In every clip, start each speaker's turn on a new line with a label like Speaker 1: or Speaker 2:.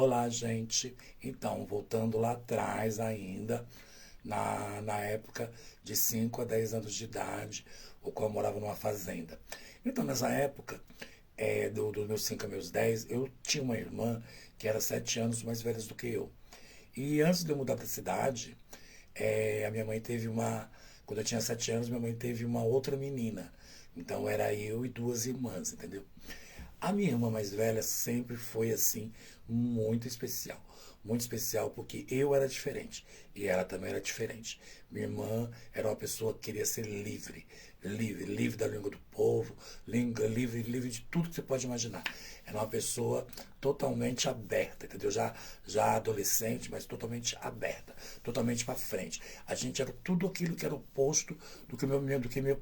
Speaker 1: Olá, gente. Então, voltando lá atrás ainda, na época de 5 a 10 anos de idade, o qual eu morava numa fazenda. Então, nessa época, dos meus 5 a meus 10, eu tinha uma irmã que era 7 anos mais velha do que eu. E antes de eu mudar para a cidade, a minha mãe teve uma. Quando eu tinha 7 anos, minha mãe teve uma outra menina. Então era eu e duas irmãs, entendeu? A minha irmã mais velha sempre foi assim, muito especial. Muito especial porque eu era diferente e ela também era diferente. Minha irmã era uma pessoa que queria ser livre, livre, livre da língua do povo, livre, livre de tudo que você pode imaginar. Era uma pessoa totalmente aberta, entendeu? Já adolescente, mas totalmente aberta, totalmente para frente. A gente era tudo aquilo que era oposto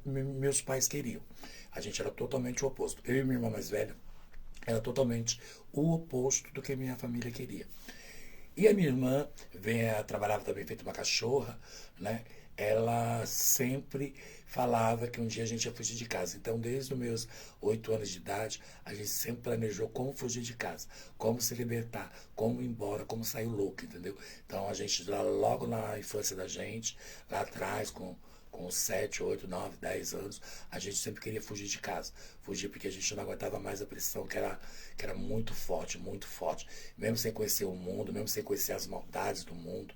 Speaker 1: meus pais queriam. A gente era totalmente o oposto. Eu e minha irmã mais velha era totalmente o oposto do que minha família queria. E a minha irmã trabalhava também feito uma cachorra, né? Ela sempre falava que um dia a gente ia fugir de casa. Então, desde os meus 8 anos de idade, a gente sempre planejou como fugir de casa, como se libertar, como ir embora, como sair louco, entendeu? Então, a gente, logo na infância da gente, lá atrás, com 7, 8, 9, 10 anos, a gente sempre queria fugir de casa. Fugir porque a gente não aguentava mais a pressão, que era muito forte, muito forte. Mesmo sem conhecer o mundo, mesmo sem conhecer as maldades do mundo,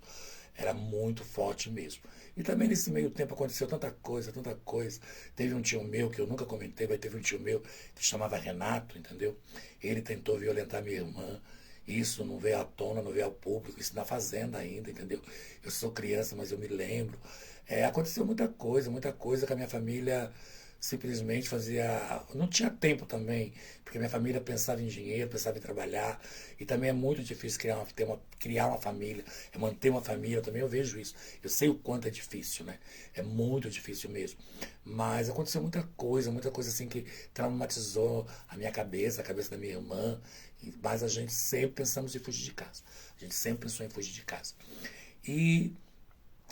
Speaker 1: era muito forte mesmo. E também nesse meio tempo aconteceu tanta coisa, tanta coisa. Teve um tio meu, que eu nunca comentei, mas teve um tio meu que chamava Renato, entendeu? Ele tentou violentar minha irmã. Isso não veio à tona, não veio ao público, isso na fazenda ainda, entendeu? Eu sou criança, mas eu me lembro. Aconteceu muita coisa que a minha família simplesmente fazia. Não tinha tempo também, porque minha família pensava em dinheiro, pensava em trabalhar, e também é muito difícil criar uma família, manter uma família, também eu vejo isso. Eu sei o quanto é difícil, né? É muito difícil mesmo. Mas aconteceu muita coisa assim que traumatizou a minha cabeça, a cabeça da minha irmã, mas a gente sempre pensamos em fugir de casa. A gente sempre pensou em fugir de casa. E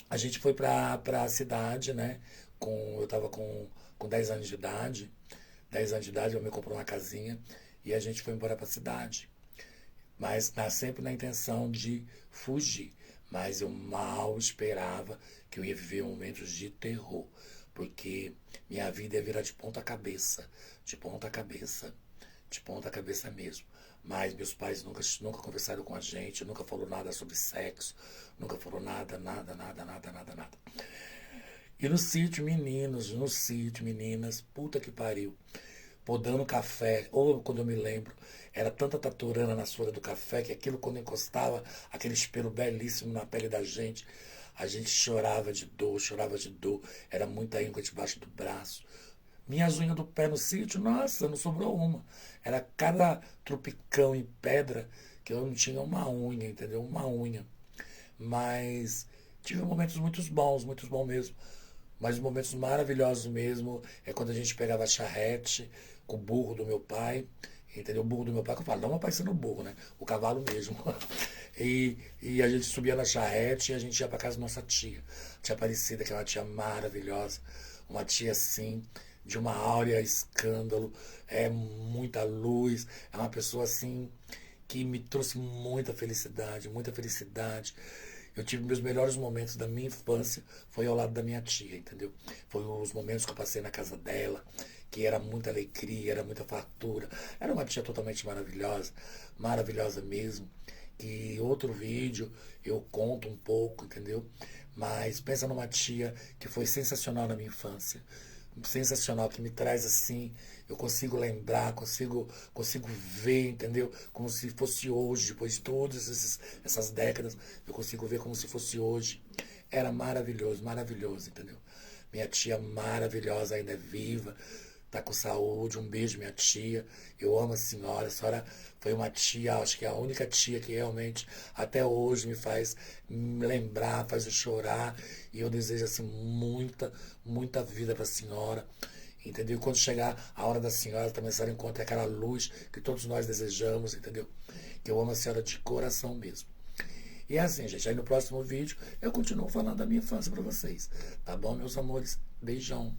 Speaker 1: a gente foi pra cidade, né? Eu tava com 10 anos de idade. 10 anos de idade, eu me comprou uma casinha e a gente foi embora pra cidade. Mas sempre na intenção de fugir. Mas eu mal esperava que eu ia viver momentos de terror. Porque minha vida ia virar de ponta cabeça. De ponta cabeça. De ponta cabeça mesmo. Mas meus pais nunca conversaram com a gente, nunca falou nada sobre sexo, nunca falou nada, nada, nada, nada, nada, nada. E no sítio, meninos, no sítio, meninas, puta que pariu. Podando café, ou quando eu me lembro, era tanta taturana na folha do café que aquilo quando encostava, aquele espelho belíssimo na pele da gente, a gente chorava de dor, chorava de dor. Era muita íngua debaixo do braço. Minhas unhas do pé no sítio, nossa, não sobrou uma. Era cada tropicão em pedra que eu não tinha uma unha, entendeu? Uma unha. Mas tive momentos muito bons mesmo. Mas os momentos maravilhosos mesmo é quando a gente pegava a charrete com o burro do meu pai, entendeu? O burro do meu pai, que eu falo, não meu pai sendo burro, né? O cavalo mesmo. E a gente subia na charrete e a gente ia para casa da nossa tia. Tia Aparecida, que é uma tia maravilhosa. Uma tia assim, de uma áurea escândalo, muita luz. É uma pessoa assim que me trouxe muita felicidade, muita felicidade. Eu tive meus melhores momentos da minha infância foi ao lado da minha tia, entendeu? Foi os momentos que eu passei na casa dela, que era muita alegria, era muita fartura. Era uma tia totalmente maravilhosa, maravilhosa mesmo. Que outro vídeo eu conto um pouco, entendeu? Mas pensa numa tia que foi sensacional na minha infância, sensacional, que me traz assim, eu consigo lembrar, consigo ver, entendeu? Como se fosse hoje, depois de todas essas décadas, eu consigo ver como se fosse hoje. Era maravilhoso, maravilhoso, entendeu? Minha tia maravilhosa ainda é viva, tá com saúde. Um beijo, minha tia. Eu amo a senhora foi uma tia, acho que é a única tia que realmente até hoje me faz me lembrar, faz eu chorar. E eu desejo assim muita, muita vida para a senhora. Entendeu? E quando chegar a hora da senhora também a senhora encontre aquela luz que todos nós desejamos, entendeu? Que eu amo a senhora de coração mesmo. E é assim, gente. Aí no próximo vídeo eu continuo falando da minha infância para vocês. Tá bom, meus amores? Beijão.